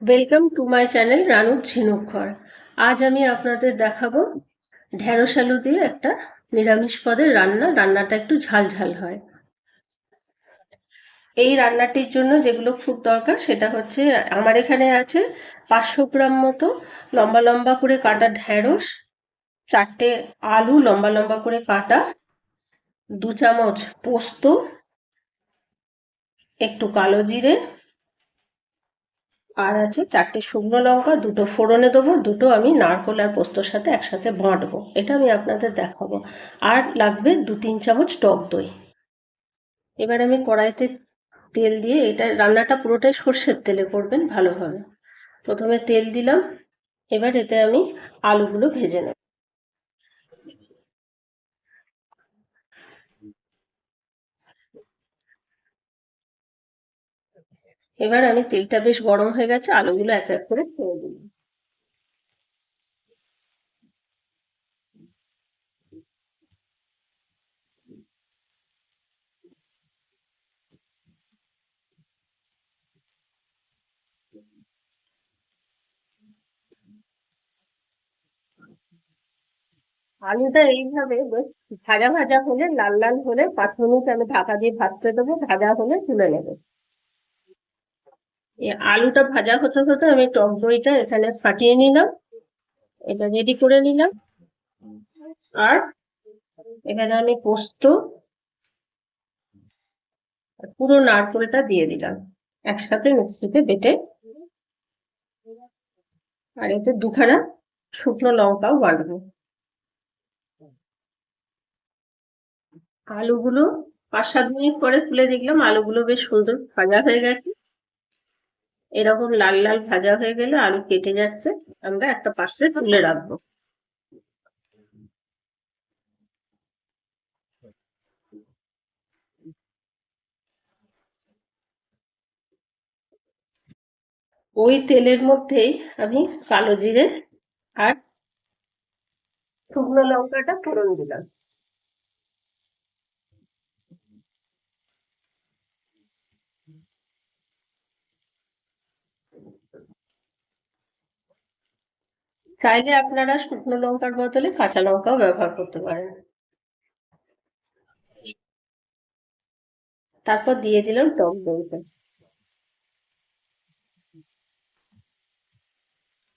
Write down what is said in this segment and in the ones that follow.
Welcome to my channel রানুর ঝিনুকঘর। আজ আমি আপনাদের দেখাবো ঢেঁড়স আলু দিয়ে একটা নিরামিষ পদের রান্নাটা একটু ঝাল ঝাল হয়। এই রান্নাটির জন্য যেগুলো খুব দরকার সেটা হচ্ছে, আমার এখানে আছে 500 গ্রাম মতো লম্বা লম্বা করে কাটা ঢেঁড়স, 4টে আলু লম্বা লম্বা করে কাটা, 2 চামচ পোস্ত, একটু কালো জিরে, আর আছে 4টে শুকনো লঙ্কা, দুটো ফোড়নে দেবো, দুটো আমি নারকোল আর পোস্তর সাথে একসাথে বাঁটবো, এটা আমি আপনাদের দেখাবো। আর লাগবে 2-3 চামচ টক দই। এবার আমি কড়াইতে তেল দিয়ে, এটা রান্নাটা পুরোটাই সর্ষের তেলে করবেন ভালোভাবে। প্রথমে তেল দিলাম, এবার এতে আমি আলুগুলো ভেজে নেব। এবার আমি, তেলটা বেশ গরম হয়ে গেছে, আলুগুলো এক এক করে ছেড়ে দিলাম। আলুটা এইভাবে বেশ ভাজা ভাজা হলে, লাল লাল হলে 5 মিনিট আমি ঢাকা দিয়ে ভাজতে দেবো, ভাজা হলে তুলে নেবো। এই আলুটা ভাজা হতে হতে আমি টক দইটা এখানে ফাটিয়ে নিলাম, এটা রেডি করে নিলাম। আর এখানে আমি পোস্ত আর পুরো নারকেলটা দিয়ে দিলাম একসাথে মিক্সিতে বেটে। আর এতে 2খানা শুকনো লঙ্কাও বাটবো। আলুগুলো 5-7 মিনিট পরে তুলে দেখলাম আলুগুলো বেশ সুন্দর ভাজা হয়ে গেছে। এরকম লাল লাল ভাজা হয়ে গেলে আলু কেটে যাচ্ছে, আমরা একটা পাত্রে তুলে রাখবো। ওই তেলের মধ্যেই আমি কালো জিরে আর শুকনো লঙ্কাটা ফোড়ন দিলাম। চাইলে আপনারা শুকনো লঙ্কার বদলে কাঁচা লঙ্কাও ব্যবহার করতে পারেন। তারপর দিয়ে দিলাম টক দইটা।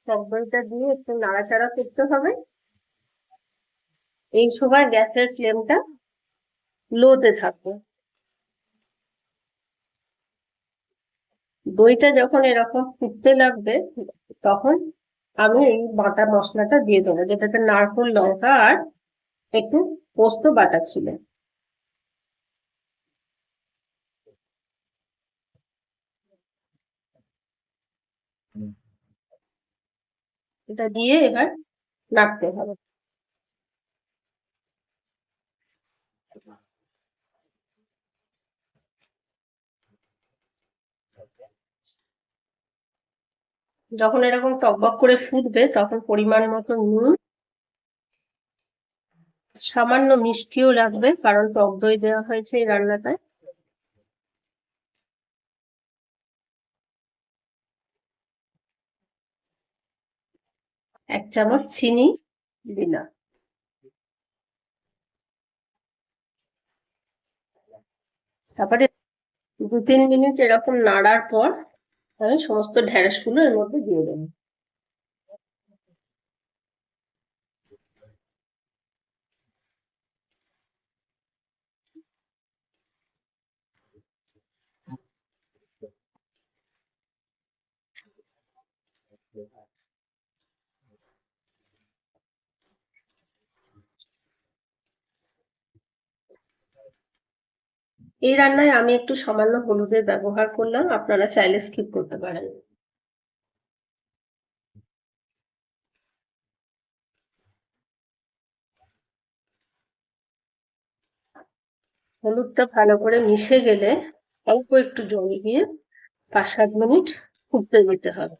টক দইটা দিয়ে একটু নাড়াচাড়া করতে হবে। এই সময় গ্যাসের ফ্লেমটা লোতে থাকবে। দইটা যখন এরকম ফুটতে লাগবে, তখন আমি এই বাটা মশলাটা দিয়ে দেবো, যেটাতে নারকেল, লঙ্কা আর একটু পোস্ত বাটা ছিল। এটা দিয়ে এবার নাড়তে হবে। যখন এরকম টকবক করে ফুটবে, তখন পরিমাণ মতো নুন, সামান্য মিষ্টিও লাগবে কারণ টক দই দেওয়া হয়েছে এই রান্নাটায়, 1 চামচ চিনি দিলাম। তারপরে 2-3 মিনিট এরকম নাড়ার পর আমি সমস্ত ঢেঁড়সগুলো এর মধ্যে দিয়ে দেবো। এই রান্নায় আমি একটু সামান্য হলুদের ব্যবহার করলাম, আপনারা চাইলে স্কিপ করতে পারেন। হলুদটা ভালো করে মিশে গেলে অল্প একটু জল দিয়ে 5-7 মিনিট ফুটতে দিতে হবে।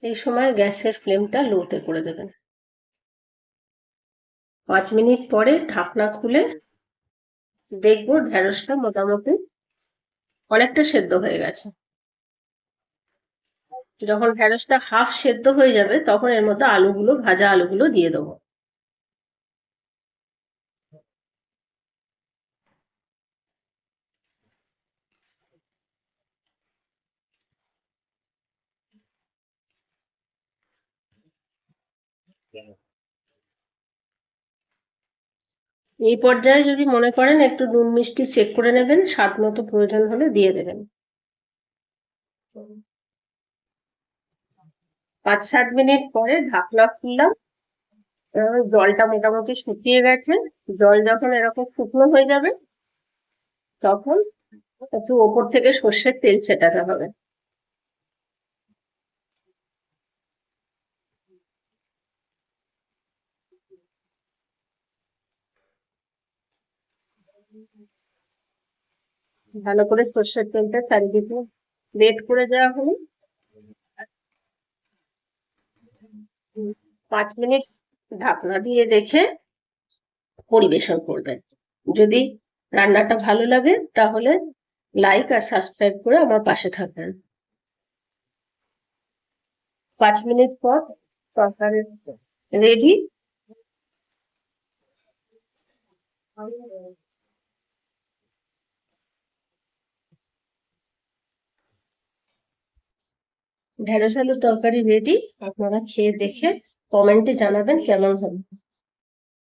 এই সময় গ্যাসের ফ্লেমটা লোতে করে দেবেন। 5 মিনিট পরে ঢাকনা খুলে দেখবো ঢেঁড়সটা মোটামুটি অনেকটা সেদ্ধ হয়ে গেছে। যখন ঢেঁড়সটা হাফ সেদ্ধ হয়ে যাবে তখন এর মধ্যে আলুগুলো, ভাজা আলুগুলো দিয়ে দেবো। এই পর্যায়ে যদি মনে করেন একটু নুন মিষ্টি চেক করে নেবেন, স্বাদ মতো প্রয়োজন হলে দিয়ে দেবেন। 5-7 মিনিট পরে ঢাকনা খুললাম, জলটা মোটামুটি শুকিয়ে গেছে। জল যখন এরকম শুকনো হয়ে যাবে তখন একটু ওপর থেকে সর্ষের তেল ছেটাতে হবে। ভালো করে সর্ষের তেলটা চারিদিকে গ্রেট করে দেওয়া হলো। 5 মিনিট ঢাকনা দিয়ে রেখে পরিবেশন করবেন। যদি রান্নাটা ভালো লাগে তাহলে লাইক আর সাবস্ক্রাইব করে আমার পাশে থাকবেন। 5 মিনিট পর তরকারি রেডি। ঢেঁড়স আলুর তরকারি রেডি। আপনারা খেয়ে দেখে কমেন্টে জানাবেন কেমন হবে।